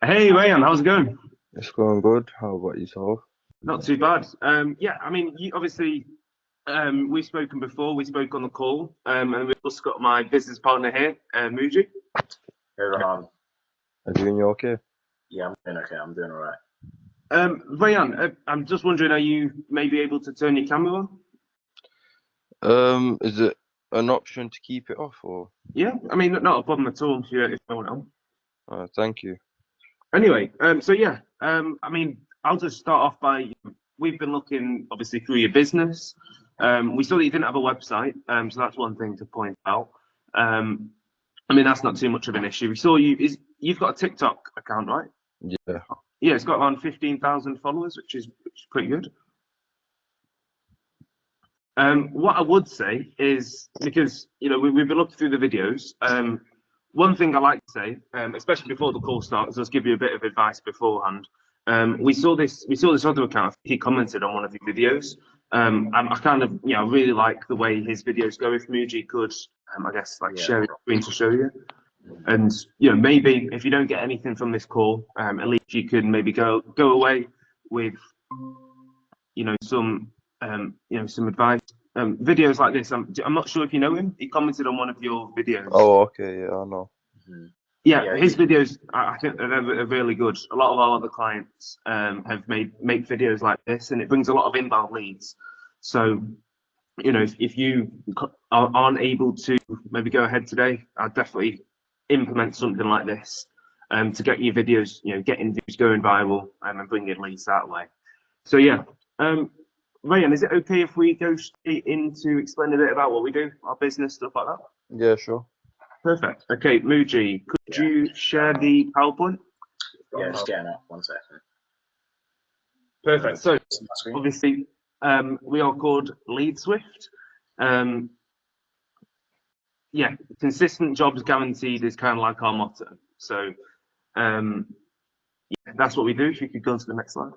Hey Ryan, how's it going? It's going good. How about yourself? Not too bad. Yeah, I mean, you obviously we've spoken before. We spoke on the call, and we've also got my business partner here, Muji. Hey Rohan, Are you okay? yeah, I'm doing okay. I'm doing all right. Ryan, I'm just wondering, are you maybe able to turn your camera on? Is it an option to keep it off or? Yeah, I mean, not a problem at all if you want on. Thank you. Anyway, so yeah, I mean, I'll just start off by we've been looking obviously through your business. We saw that you didn't have a website, so that's one thing to point out. Um, I mean, that's not too much of an issue. We saw you've got a TikTok account, right? Yeah. Yeah, it's got around 15,000 followers, which is pretty good. What I would say is because we've been looking through the videos. One thing I like to say, especially before the call starts, let's give you a bit of advice beforehand. We saw this other account. He commented on one of your videos. I kind of really like the way his videos go. If Muji could, I guess like Yeah, share his screen to show you. And maybe if you don't get anything from this call, at least you can maybe go away with some some advice. Videos like this. I'm not sure if you know him. He commented on one of your videos. Oh, okay. Yeah, I know. hmm Yeah, yeah, his videos I think are really good. A lot of our other clients have make videos like this, and it brings a lot of inbound leads. So if you aren't able to maybe go ahead today, I'd definitely implement something like this to get your videos, getting views going viral and bringing leads that way. So yeah, um, Ryan, is it okay if we go straight into explain a bit about what we do, our business, stuff like that? Yeah, sure. Perfect. Okay, Muji, could yeah. you share the PowerPoint? Yeah, just getting up. 1 second. Perfect. So See my screen? obviously, we are called Lead Swift. Um, yeah, consistent jobs guaranteed is kind of like our motto. So um, yeah, that's what we do. If you could go to the next slide.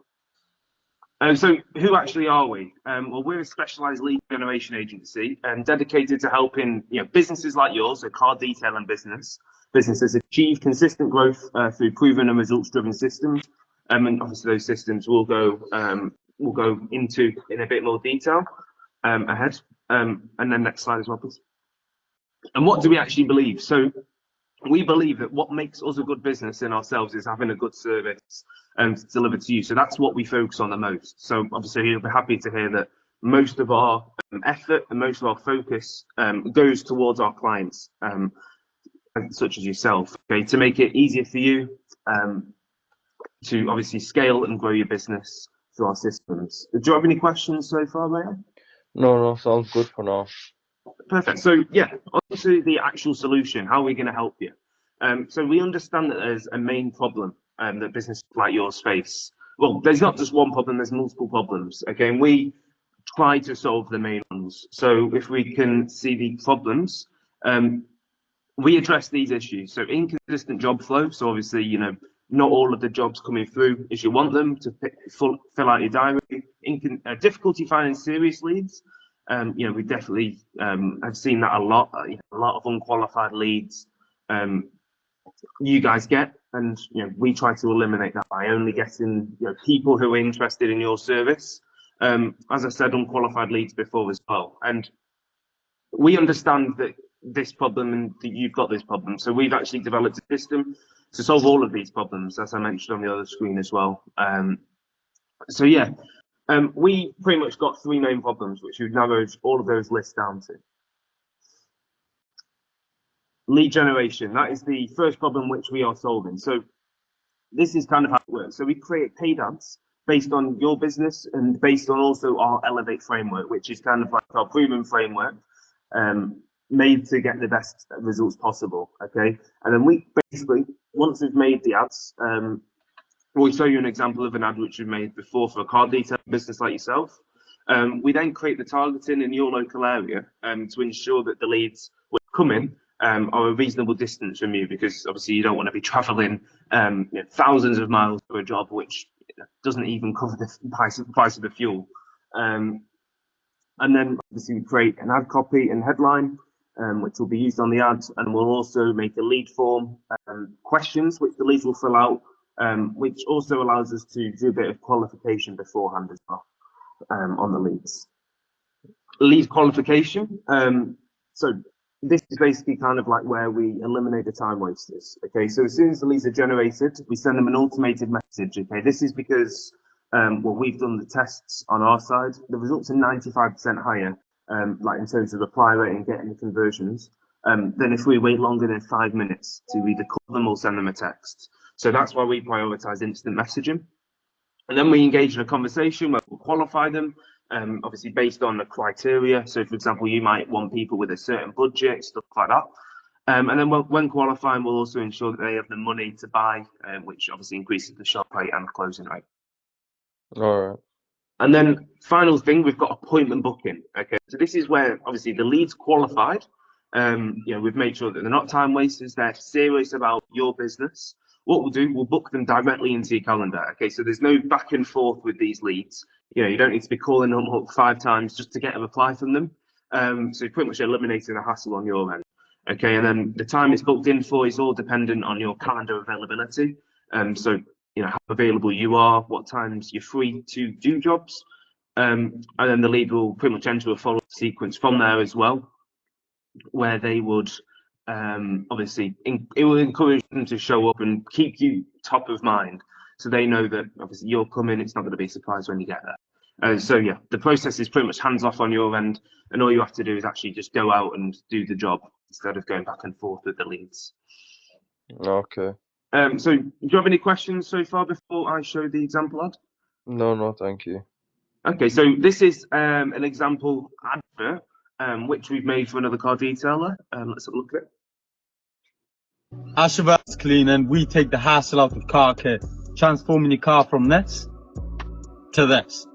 So who actually are we? Well, we're a specialized lead generation agency and dedicated to helping businesses like yours, a car detailing businesses achieve consistent growth through proven and results-driven systems. And obviously, those systems will go into in a bit more detail ahead. And then next slide as well, please. And what do we actually believe? So we believe that what makes us a good business in ourselves is having a good service to deliver to you. So that's what we focus on the most. So obviously, you'll be happy to hear that most of our effort and most of our focus goes towards our clients, such as yourself, okay, to make it easier for you to obviously scale and grow your business through our systems. Do you have any questions so far, Ryan? No, no, sounds good for now. Perfect. So yeah, on to the actual solution. How are we going to help you? So we understand that there's a main problem that businesses like yours face. Well, there's not just one problem, there's multiple problems. Okay, and we try to solve the main ones. So if we can see the problems, um, we address these issues. So inconsistent job flow. So obviously, not all of the jobs coming through as you want them to fill out your diary. Difficulty finding serious leads. We definitely have seen that a lot. A lot of unqualified leads you guys get, and we try to eliminate that by only getting people who are interested in your service. As I said, unqualified leads before as well, and we understand that this problem and that you've got this problem. So we've actually developed a system to solve all of these problems, as I mentioned on the other screen as well. So yeah, we pretty much got three main problems, which we've narrowed all of those lists down to. Lead generation, that is the first problem which we are solving. So this is kind of how it works. So we create paid ads based on your business and based on also our Elevate framework, which is kind of like our proven framework made to get the best results possible. Okay. And then we basically, once we've made the ads, we'll show you an example of an ad which we've made before for a car detail business like yourself. We then create the targeting in your local area to ensure that the leads will come in are a reasonable distance from you, because obviously you don't want to be traveling thousands of miles for a job which doesn't even cover the price of the fuel. And then obviously we create an ad copy and headline, which will be used on the ad, and we'll also make a lead form questions which the leads will fill out which also allows us to do a bit of qualification beforehand as well on the leads. Lead qualification. So this is basically kind of like where we eliminate the time wasters. Okay, so as soon as the leads are generated, we send them an automated message. Okay, this is because well, we've done the tests on our side. The results are 95% higher, like in terms of reply rate and getting the conversions, than if we wait longer than 5 minutes to either call them or send them a text. So that's why we prioritize instant messaging. And then we engage in a conversation where we'll qualify them, obviously based on the criteria. So, for example, you might want people with a certain budget, stuff like that. And then when qualifying, we'll also ensure that they have the money to buy, which obviously increases the shop rate and closing rate. All right. And then final thing, we've got appointment booking. Okay, so this is where obviously the lead's qualified. We've made sure that they're not time wasters. They're serious about your business. What we'll do, we'll book them directly into your calendar. Okay, so there's no back and forth with these leads. You don't need to be calling them up 5 times just to get a reply from them. So you're pretty much eliminating the hassle on your end. Okay, and then the time it's booked in for is all dependent on your calendar availability. So how available you are, what times you're free to do jobs, and then the lead will pretty much enter a follow-up sequence from there as well, where they would obviously it will encourage them to show up and keep you top of mind, so they know that obviously you'll come in. It's not going to be a surprise when you get there. So yeah, the process is pretty much hands off on your end, and all you have to do is actually just go out and do the job instead of going back and forth with the leads. Okay. So do you have any questions so far before I show the example ad? No, thank you. Okay, so this is an example advert which we've made for another car detailer. Let's have a look at it. Asheville's clean, and we take the hassle out of car care, transforming your car from this to this.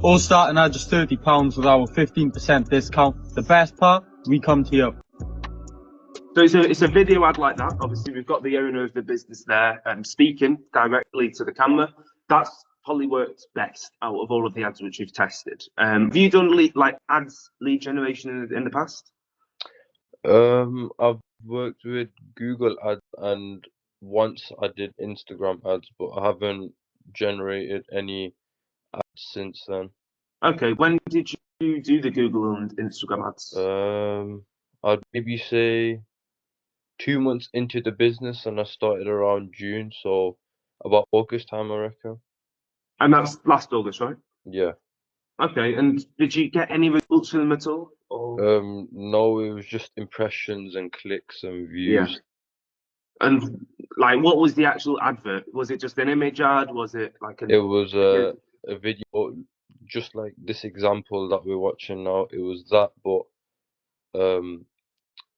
All starting at just £30 with our 15% discount. The best part, we come to you. So it's a video ad like that. Obviously, we've got the owner of the business there speaking directly to the camera. That's probably worked best out of all of the ads which we've tested. Have you done lead generation in the past? I've worked with Google ads, and once I did Instagram ads, but I haven't generated any ads since then. Okay, when did you do the Google and Instagram ads? I'd maybe say 2 months into the business, and I started around June, so about August time, I reckon. And that's last August, right? Yeah. Okay, and did you get any results from them at all? Or? No, it was just impressions and clicks and views. Yeah. And what was the actual advert? Was it just an image ad? Was it like It was a video, just like this example that we're watching now. It was that, but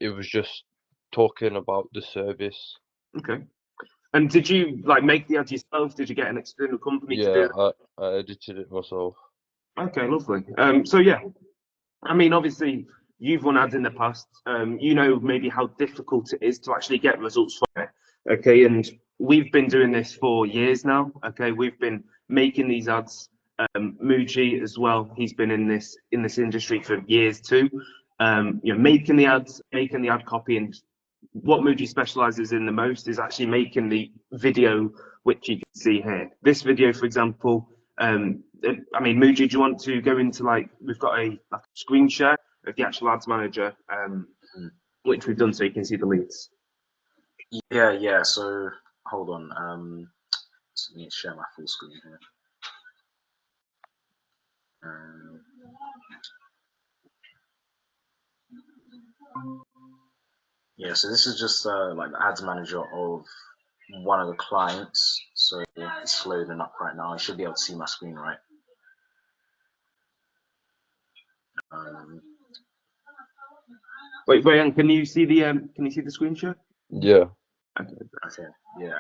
it was just talking about the service. Okay. And did you make the ad yourself? Did you get an external company to do it? Yeah, I edited it myself. Okay, lovely. So yeah, I mean, obviously you've run ads in the past. You know maybe how difficult it is to actually get results from it. Okay, and we've been doing this for years now. Okay, we've been making these ads. Muji as well. He's been in this industry for years too. Making the ads, making the ad copy, and what Muji specializes in the most is actually making the video, which you can see here. This video, for example, I mean, Muji, do you want to go into we've got a screen share of the actual ads manager, which we've done so you can see the leads. Yeah. So hold on. Just need to share my full screen here. Yeah, so this is just the ads manager of one of the clients. So it's loading up right now. I should be able to see my screen, right? Wait, Brian, can you see the screen share? Yeah. Okay. Yeah.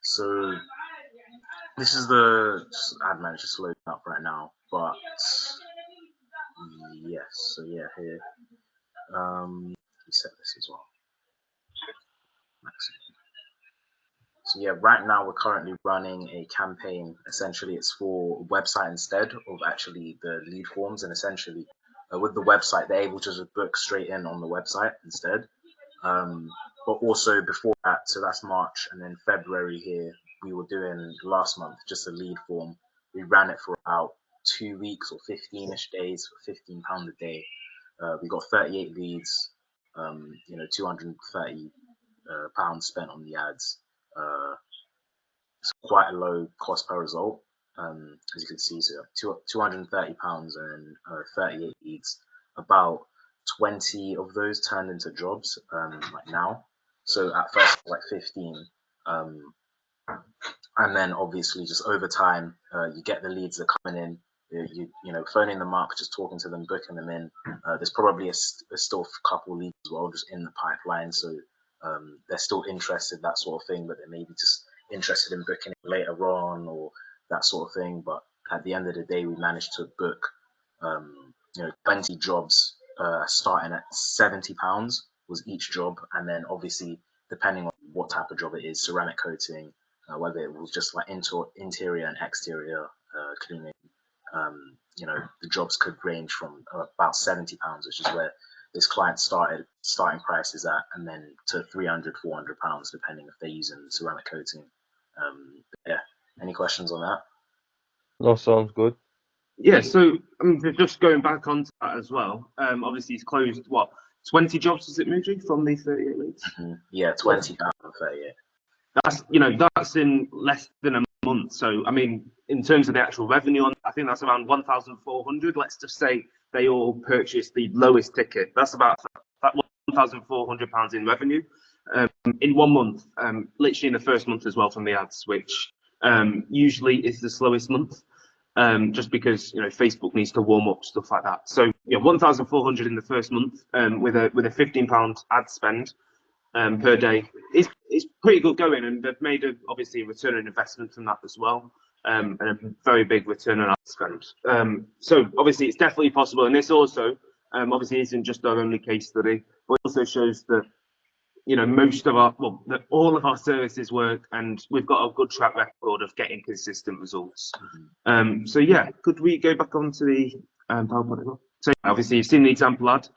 So this is the ad manager just loading up right now, but yes. So yeah, here. Reset this as well. So yeah, right now we're currently running a campaign. Essentially, it's for website instead of actually the lead forms, and essentially with the website, they're able to just book straight in on the website instead. but also before that, so that's March, and then February here, we were doing last month just a lead form. We ran it for about 2 weeks or 15-ish days for £15 a day. We got 38 leads, 230 pounds spent on the ads. It's quite a low cost per result, as you can see. So £230 and 38 leads. About 20 of those turned into jobs like now. So at first like 15, and then obviously just over time, you get the leads that are coming in. Phoning them up, just talking to them, booking them in. There's probably still a couple leads as well, just in the pipeline. So they're still interested, that sort of thing, but they may be just interested in booking it later on or that sort of thing. But at the end of the day, we managed to book 20 jobs, starting at £70 was each job, and then obviously depending on what type of job it is, ceramic coating, whether it was just like interior and exterior cleaning, the jobs could range from about £70, which is where this client starting price is at, and then to £300, £400 depending if they're using ceramic coating. Yeah, any questions on that? No, sounds good. Yeah, so just going back onto that as well. Obviously, he's closed 20 jobs, is it, Muji, from these 38 leads? Yeah, 20 out of 38. That's in less than a month. So I mean, in terms of the actual revenue, I think that's around 1,400. Let's just say they all purchased the lowest ticket. That's about that £1,400 in revenue in 1 month. Literally in the first month as well from the ads, which usually is the slowest month. Just because Facebook needs to warm up, stuff like that. So 1,400 in the first month with a £15 ad spend per day is pretty good going, and they've made obviously a return on investment from that as well, and a very big return on ad spend. So obviously it's definitely possible, and this also obviously isn't just our only case study, but it also shows that most of that all of our services work, and we've got a good track record of getting consistent results. So yeah, could we go back onto the PowerPoint as well? So obviously you've seen the example ad.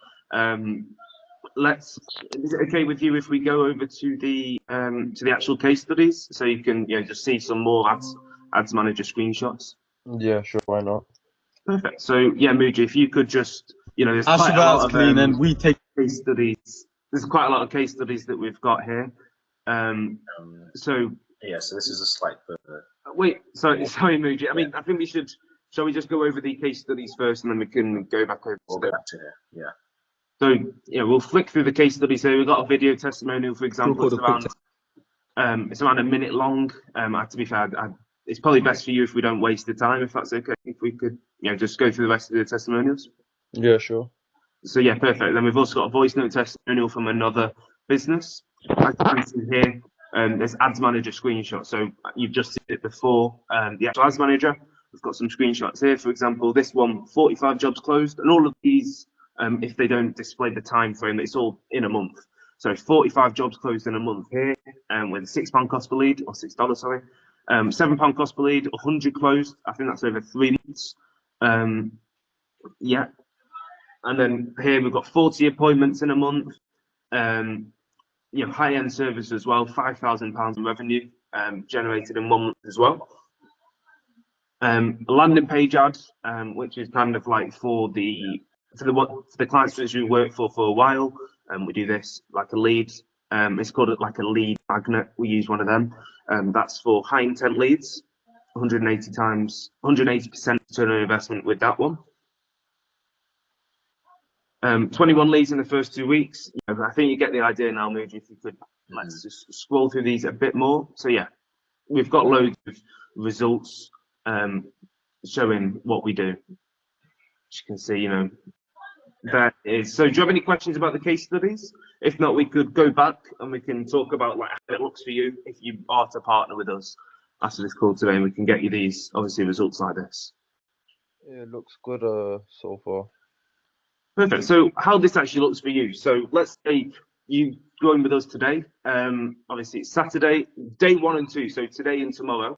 Is it okay with you if we go over to the actual case studies, so you can just see some more ads manager screenshots? Yeah, sure, why not? Perfect. So yeah, Muji, if you could just there's As quite a lot of cleaning, we take case studies. There's quite a lot of case studies that we've got here. So yeah, so this is just like the wait, sorry, Muji. I mean, I think shall we just go over the case studies first, and then we can go back over. We'll go back to here. Yeah. So we'll flick through the case studies here. We've got a video testimonial, for example. It's around a minute long. To be fair, it's probably best for you if we don't waste the time, if that's okay. If we could, just go through the rest of the testimonials. Yeah, sure. So yeah, perfect. Then we've also got a voice note testimonial from another business. As you can see here, there's ads manager screenshot. So you've just seen it before. The actual ads manager. We've got some screenshots here. For example, this one, 45 jobs closed, and all of these. If they don't display the time frame, it's all in a month. So 45 jobs closed in a month here, with a £6 cost per lead, or $6, sorry. £7 cost per lead, 100 closed. I think that's over 3 months. Yeah. And then here we've got 40 appointments in a month. High-end service as well, £5,000 in revenue generated in 1 month as well. A landing page ad, which is kind of like for the clients which we work for a while, we do this like a lead. It's called like a lead magnet. We use one of them. That's for high intent leads. 180% return on investment with that one. 21 leads in the first 2 weeks. I think you get the idea now, Muji. If you could let's just scroll through these a bit more. So yeah, we've got loads of results showing what we do. As you can see, that is. So do you have any questions about the case studies? If not, we could go back and we can talk about like how it looks for you if you are to partner with us after this call today, and we can get you these obviously results like this. Yeah, it looks good so far. Perfect. So how this actually looks for you. So let's say you join with us today. Obviously it's Saturday, day 1 and 2. So today and tomorrow.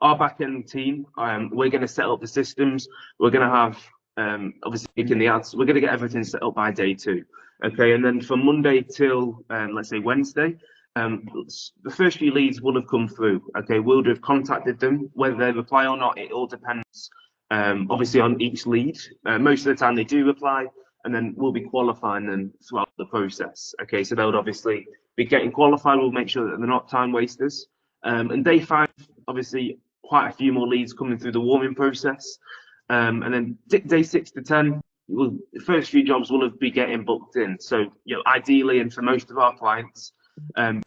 Our back-end team, we're going to set up the systems. We're going to have obviously making the ads. We're going to get everything set up by day 2. Okay, and then from Monday till let's say Wednesday, the first few leads will have come through. Okay, we'll have contacted them. Whether they reply or not, it all depends obviously on each lead. Most of the time they do reply, and then we'll be qualifying them throughout the process. Okay, so they'll obviously be getting qualified. We'll make sure that they're not time wasters. And day 5, obviously, quite a few more leads coming through the warming process. And then day 6 to 10, the first few jobs will be getting booked in. So, ideally, and for most of our clients,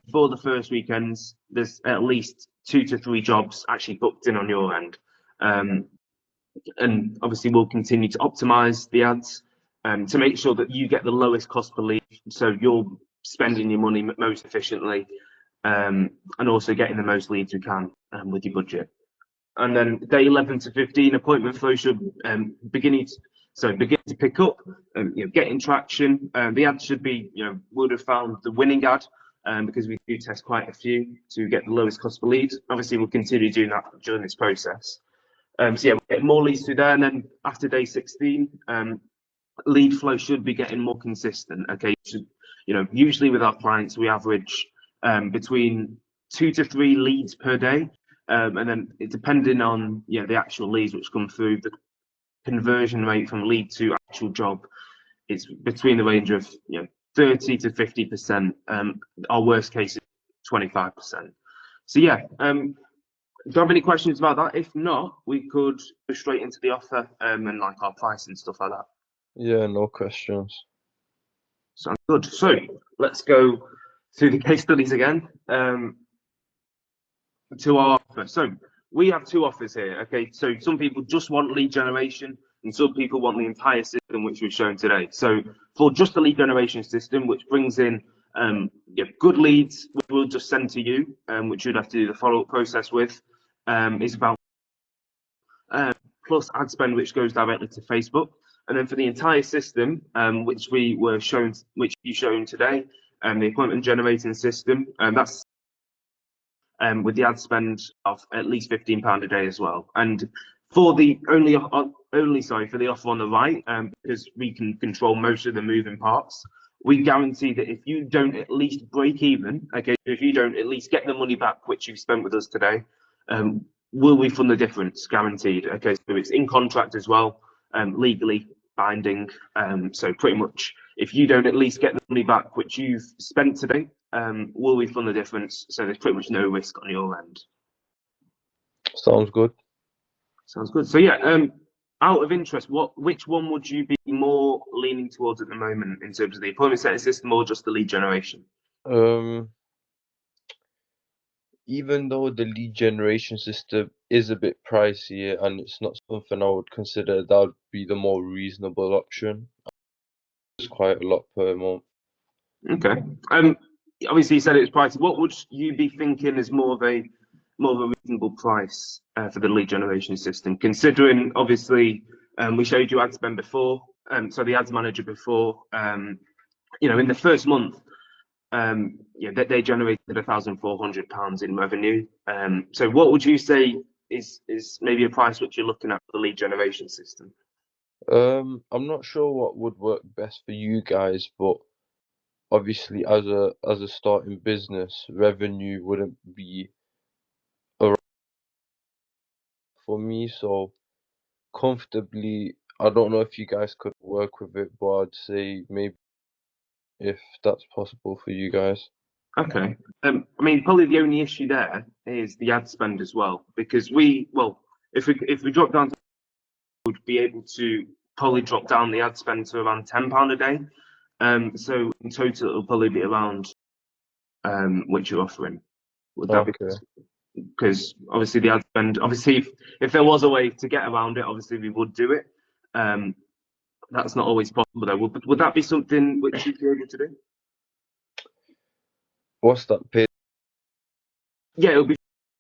before the first weekends, there's at least 2 to 3 jobs actually booked in on your end. And obviously, we'll continue to optimize the ads to make sure that you get the lowest cost per lead. So you're spending your money most efficiently, and also getting the most leads you can with your budget. And then day 11 to 15, appointment flow should begin to pick up, getting traction. The ad should be, would have found the winning ad because we do test quite a few to get the lowest cost per lead. Obviously, we'll continue doing that during this process. So yeah, we'll get more leads through there, and then after day 16, lead flow should be getting more consistent. Okay, usually with our clients, we average between 2 to 3 leads per day. And then depending on the actual leads which come through, the conversion rate from lead to actual job is between the range of 30 to 50%. Our worst case is 25%. So yeah, do you have any questions about that? If not, we could go straight into the offer and like our price and stuff like that. Yeah, no questions. Sounds good. So let's go through the case studies again. To our offer. So we have 2 offers here. Okay, so some people just want lead generation, and some people want the entire system, which we've shown today. So for just the lead generation system, which brings in good leads, which we'll just send to you, which you'd have to do the follow-up process with, is about plus ad spend, which goes directly to Facebook. And then for the entire system, which you shown today, the appointment generating system, that's with the ad spend of at least £15 a day as well. And for the for the offer on the right, because we can control most of the moving parts, we guarantee that if you don't at least break even, okay, if you don't at least get the money back which you've spent with us today, we'll refund the difference, guaranteed. Okay, so it's in contract as well, legally binding. So pretty much, if you don't at least get the money back which you've spent today, we'll refund the difference. So there's pretty much no risk on your end. Sounds good. Sounds good. So yeah, out of interest, which one would you be more leaning towards at the moment in terms of the appointment setting system or just the lead generation? Even though the lead generation system is a bit pricey and it's not something I would consider, that would be the more reasonable option. It's quite a lot per month. Okay. Obviously you said it was pricey. What would you be thinking is more of a reasonable price for the lead generation system, considering obviously we showed you ad spend before, so the ads manager before, in the first month, they generated £1,400 in revenue. So what would you say is maybe a price which you're looking at for the lead generation system? I'm not sure what would work best for you guys, but obviously as a starting business, revenue wouldn't be for me, so comfortably, I don't know if you guys could work with it, but I'd say maybe if that's possible for you guys. Okay. Probably the only issue there is the ad spend as well, because if we drop down, would be able to probably drop down the ad spend to around £10 a day. So in total, it'll probably be around which you're offering. Would that be? Because obviously the ad spend, obviously if there was a way to get around it, obviously we would do it. That's not always possible though. Would that be something which you'd be able to do? What's that pay? Yeah, it'll be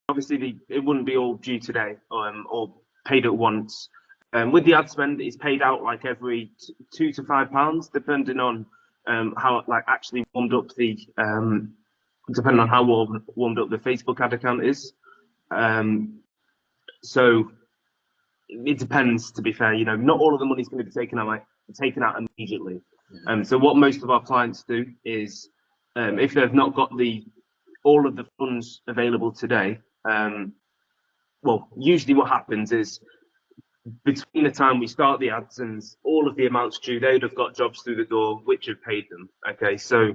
obviously it wouldn't be all due today or paid at once. With the ad spend, it's paid out like every £2 to £5, depending on how it actually warmed up the depending on how warmed up the Facebook ad account is. So it depends. To be fair, not all of the money's going to be taken out immediately. So what most of our clients do is, if they've not got all of the funds available today, well, usually what happens is between the time we start the ads and all of the amounts due, they'd have got jobs through the door which have paid them. Okay, so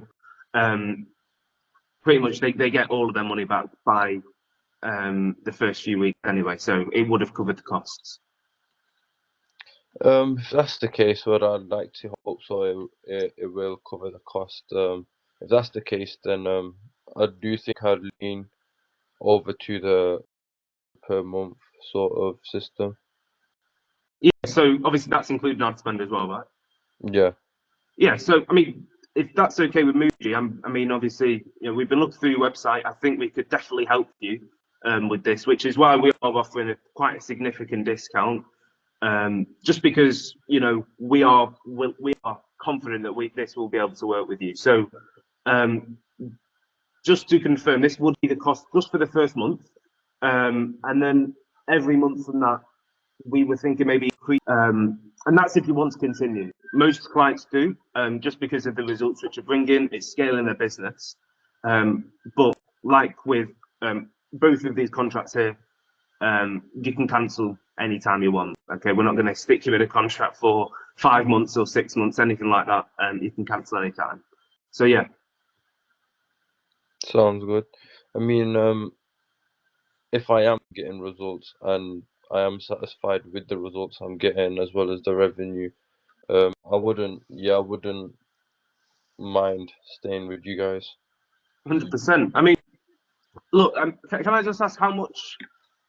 pretty much they get all of their money back by the first few weeks anyway, so it would have covered the costs. If that's the case, what I'd like to hope so, it will cover the cost. If that's the case, then I do think I'd lean over to the per month sort of system. Yeah, so obviously that's including ad spend as well, right? Yeah. Yeah, so I mean, if that's okay with Muji, I mean, obviously, we've been looking through your website. I think we could definitely help you with this, which is why we are offering quite a significant discount. Just because we are confident that this will be able to work with you. So just to confirm, this would be the cost just for the first month, and then every month from that, we were thinking maybe increase, and that's if you want to continue. Most clients do, just because of the results which are bringing, it's scaling their business. But like with both of these contracts here, you can cancel anytime you want. Okay, we're not going to stick you in a contract for 5 months or 6 months, anything like that. You can cancel anytime. So yeah. Sounds good. I mean, if I am getting results and I am satisfied with the results I'm getting as well as the revenue, I wouldn't mind staying with you guys. 100%. I mean, look, can I just ask how much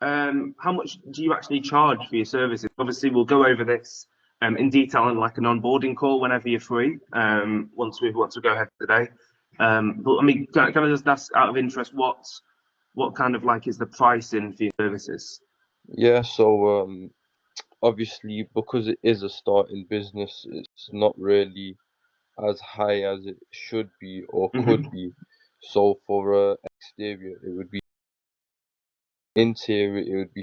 do you actually charge for your services? Obviously, we'll go over this in detail in like an onboarding call whenever you're free. Once we go ahead today. But I mean, can I just ask out of interest, what kind of like is the pricing for your services? Yeah, so obviously because it is a starting business, it's not really as high as it should be or could be. So for exterior, it would be interior, it would be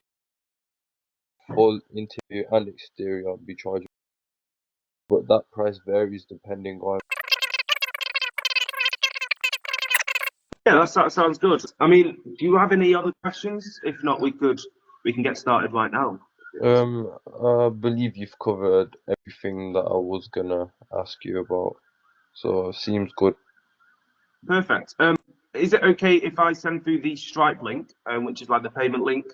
full interior and exterior I'd be charging. But that price varies depending on. Yeah, that sounds good. I mean, do you have any other questions? If not, we can get started right now. I believe you've covered everything that I was gonna ask you about, so seems good. Perfect. Is it okay if I send through the Stripe link, which is like the payment link,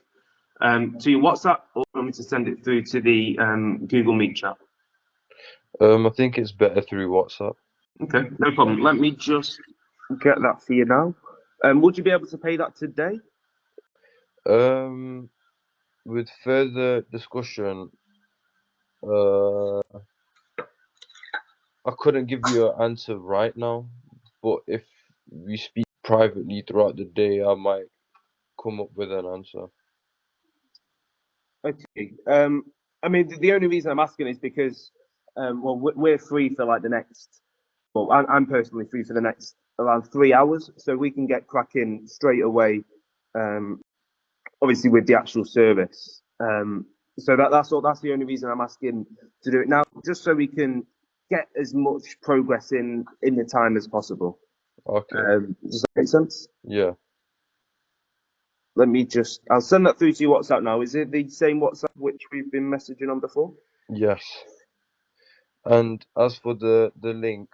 to your WhatsApp, or want me to send it through to the Google Meet chat? I think it's better through WhatsApp. Okay, no problem. Let me just get that for you now. Would you be able to pay that today? With further discussion, I couldn't give you an answer right now, but if we speak privately throughout the day, I might come up with an answer. Okay. I mean, the only reason I'm asking is because, well, we're free for like the next. Well, I'm personally free for the next around 3 hours, so we can get cracking straight away. Obviously, with the actual service. So that's all. That's the only reason I'm asking to do it now, just so we can get as much progress in the time as possible. Okay. Does that make sense? Yeah. Let me I'll send that through to your WhatsApp now. Is it the same WhatsApp which we've been messaging on before? Yes. And as for the link,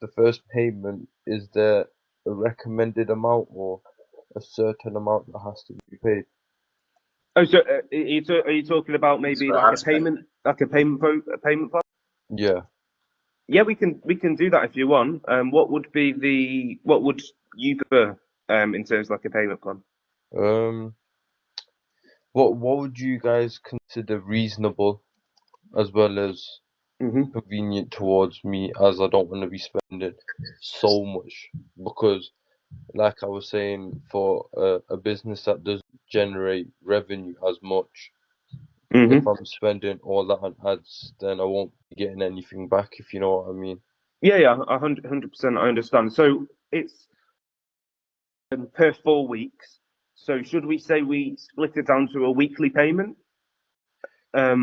the first payment, is there a recommended amount or a certain amount that has to be paid? Oh, so are you talking about maybe like a payment plan? Yeah. Yeah, we can do that if you want. What would you prefer in terms of like a payment plan? What would you guys consider reasonable as well as convenient towards me, as I don't want to be spending so much, because like I was saying, for a business that doesn't generate revenue as much, if I'm spending all that on ads, then I won't be getting anything back, if you know what I mean. Yeah, 100%. I understand. So it's per 4 weeks. So should we say we split it down to a weekly payment? Yeah,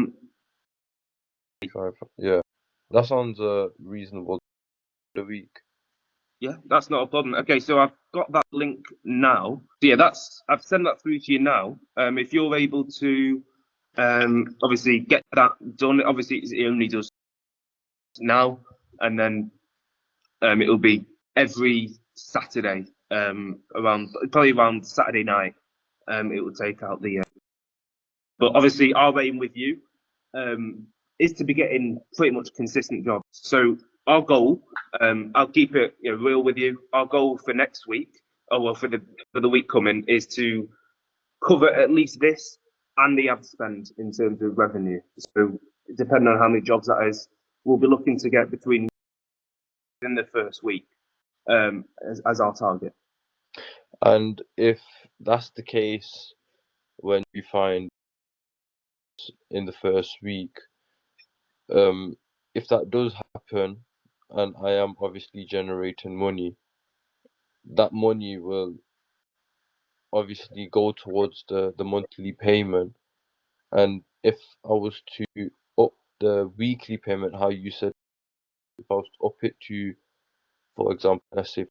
that sounds reasonable. The week. Yeah, that's not a problem. Okay, so I've got that link now. So yeah, I've sent that through to you now. If you're able to, obviously get that done. Obviously, it only does now, and then it'll be every Saturday, probably around Saturday night. It will take out the. But obviously, our aim with you is to be getting pretty much consistent jobs. So our goal, I'll keep it real with you. Our goal for next week, or well, for the week coming, is to cover at least this and the ad spend in terms of revenue. So depending on how many jobs that is, we'll be looking to get between in the first week as our target. And if that's the case, when we find in the first week, if that does happen, and I am obviously generating money, that money will obviously go towards the monthly payment. And if I was to up the weekly payment, how you said, if I was to up it to, for example, let's say,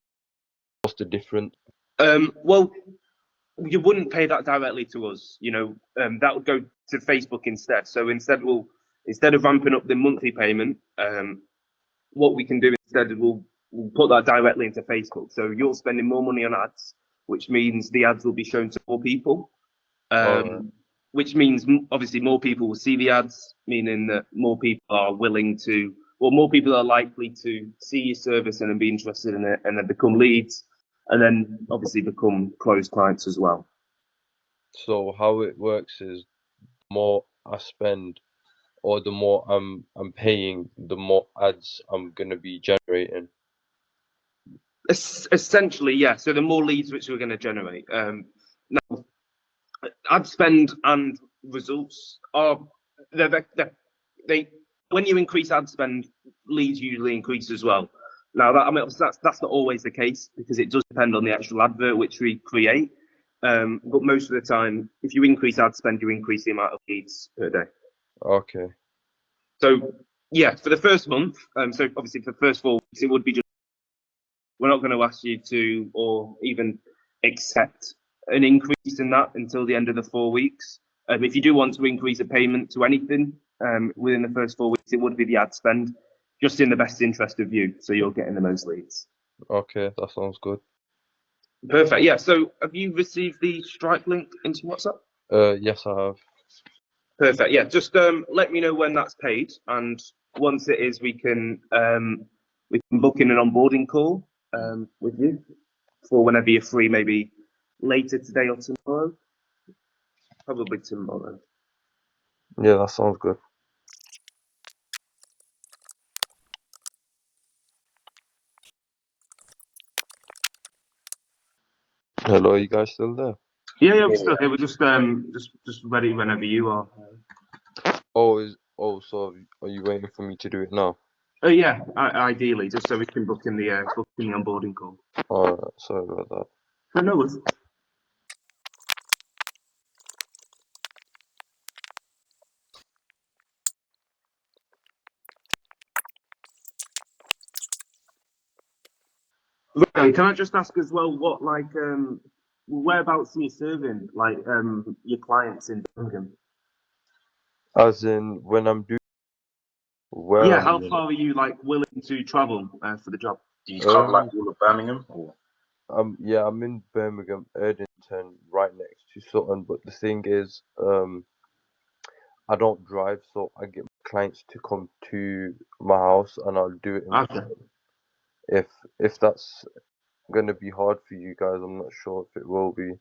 what's the difference? Well, you wouldn't pay that directly to us. That would go to Facebook instead. So instead of ramping up the monthly payment, what we can do instead is we'll put that directly into Facebook. So you're spending more money on ads, which means the ads will be shown to more people. Alright. Which means obviously more people will see the ads, meaning that more people are more people are likely to see your service and then be interested in it, and then become leads, and then obviously become closed clients as well. So how it works is, the more I spend, or the more I'm paying, the more ads I'm gonna be generating. Essentially, yeah. So the more leads which we're going to generate. Now, ad spend and results are they when you increase ad spend, leads usually increase as well. Now that's not always the case, because it does depend on the actual advert which we create. But most of the time, if you increase ad spend, you increase the amount of leads per day. Okay. So yeah, for the first month, so obviously for the first 4 weeks, it would be just, we're not going to ask you to or even accept an increase in that until the end of the 4 weeks. If you do want to increase a payment to anything within the first 4 weeks, it would be the ad spend, just in the best interest of you, so you're getting the most leads. Okay, that sounds good. Perfect. Yeah. So have you received the Stripe link into WhatsApp? Yes, I have. Perfect. Yeah. Just let me know when that's paid, and once it is, we can book in an onboarding call with you for whenever you're free, maybe later today or tomorrow. Probably tomorrow. Yeah, that sounds good. Hello, you guys still there? Yeah, we're still here. We're just ready whenever you are. So are you waiting for me to do it now? Oh yeah, ideally, just so we can book in the onboarding call. Alright, sorry about that. Oh, no worries. Right, can I just ask as well, what whereabouts are you serving your clients in Birmingham? As in, when I'm doing, where Yeah, I'm how doing far are you willing to travel for the job? Do you cover like all of Birmingham? Or? yeah, I'm in Birmingham, Erdington, right next to Sutton. But the thing is, I don't drive, so I get my clients to come to my house, and I'll do it in Okay, if that's gonna be hard for you guys. I'm not sure if it will be.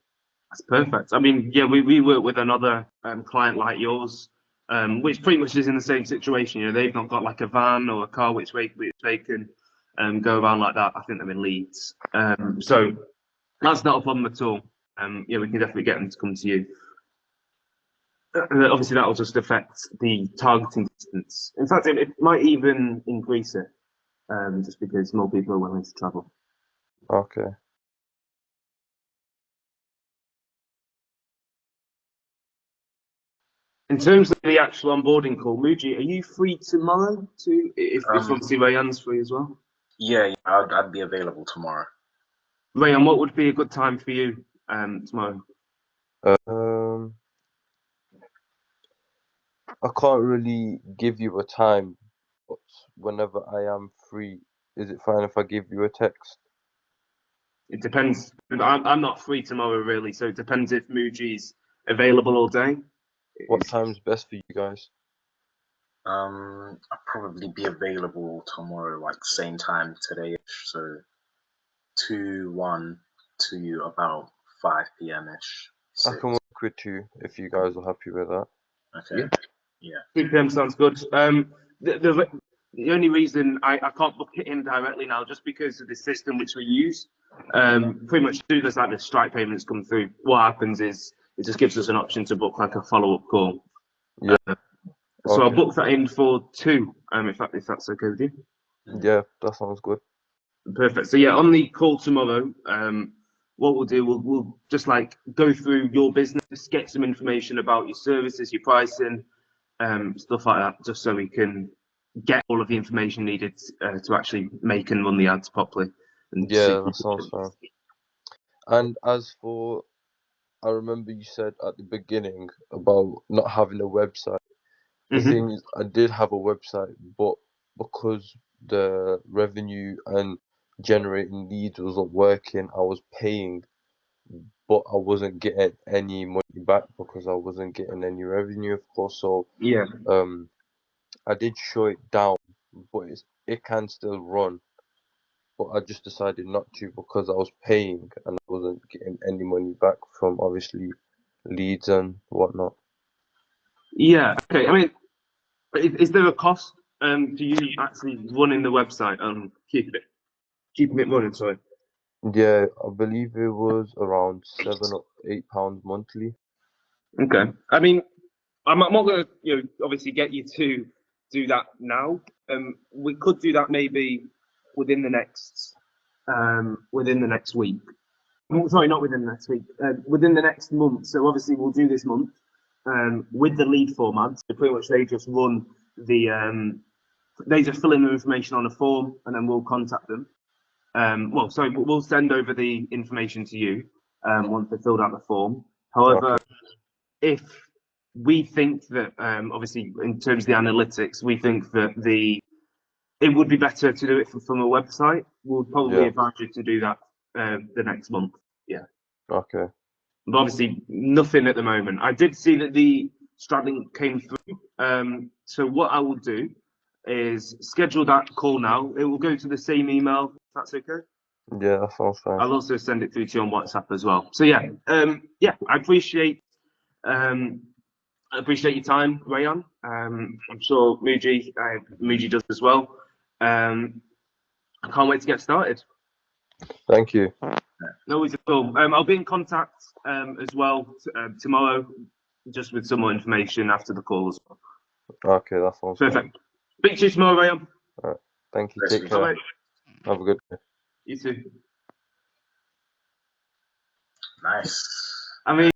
that's perfect. I mean, yeah, we work with another client like yours, which pretty much is in the same situation. They've not got like a van or a car which they can go around like that. I think they're in Leeds, so that's not a problem at all. Yeah, we can definitely get them to come to you. Obviously, that will just affect the targeting distance. In fact, it might even increase it, just because more people are willing to travel. Okay. In terms of the actual onboarding call, Muji, are you free tomorrow to, if obviously Rayan's free as well? Yeah, I'd be available tomorrow. Rayan, what would be a good time for you tomorrow? I can't really give you a time, but whenever I am free, is it fine if I give you a text? It depends. I'm not free tomorrow really, so it depends if Muji's available all day. What time's best for you guys? I'll probably be available tomorrow, like same time today, so 1 to about 5 p.m.-ish. I can work with 2 if you guys are happy with that. Okay. Yeah. 2 p.m. sounds good. The only reason I can't book it in directly now, just because of the system which we use. Pretty much as soon as like the Stripe payments come through, what happens is it just gives us an option to book like a follow-up call. Yeah. So I'll Okay. book that in for 2, if that's okay with you. Yeah, that sounds good. Perfect. So yeah, on the call tomorrow, what we'll do, we'll just like go through your business, get some information about your services, your pricing, stuff like that, just so we can get all of the information needed to actually make and run the ads properly. And Yeah, that sounds fine. And as for, I remember you said at the beginning about not having a website. The thing is, I did have a website, but because the revenue and generating leads wasn't working, I was paying, but I wasn't getting any money back because I wasn't getting any revenue, of course. So Yeah. I did shut it down, but it can still run. But I just decided not to because I was paying and I wasn't getting any money back from obviously leads and whatnot. Yeah. Okay. I mean, is there a cost to you actually running the website and keeping it running? Sorry. Yeah, I believe it was around £7 or £8 monthly. Okay. I mean, I'm not going to, obviously get you to do that now. We could do that maybe within the next week. Sorry, not within the next week. Within the next month. So obviously we'll do this month with the lead format. So pretty much they just run they just fill in the information on a form and then we'll contact them. We'll send over the information to you once they filled out the form. However, if we think that obviously in terms of the analytics, we think that it would be better to do it from a website. We'll probably advise you to do that the next month. Yeah. Okay. But obviously nothing at the moment. I did see that the Stradlink came through. So what I will do is schedule that call now. It will go to the same email. If that's okay. Yeah, that sounds fine. I'll also send it through to you on WhatsApp as well. So yeah, I appreciate your time, Rayan. I'm sure Muji does as well. I can't wait to get started. Thank you. No worries at all. I'll be in contact as well tomorrow, just with some more information after the call as well. Okay, that sounds Perfect. Speak to you tomorrow, Rayan. All right. Thank you. Yes, Take care. Bye. Have a good day. You too. Nice. I mean.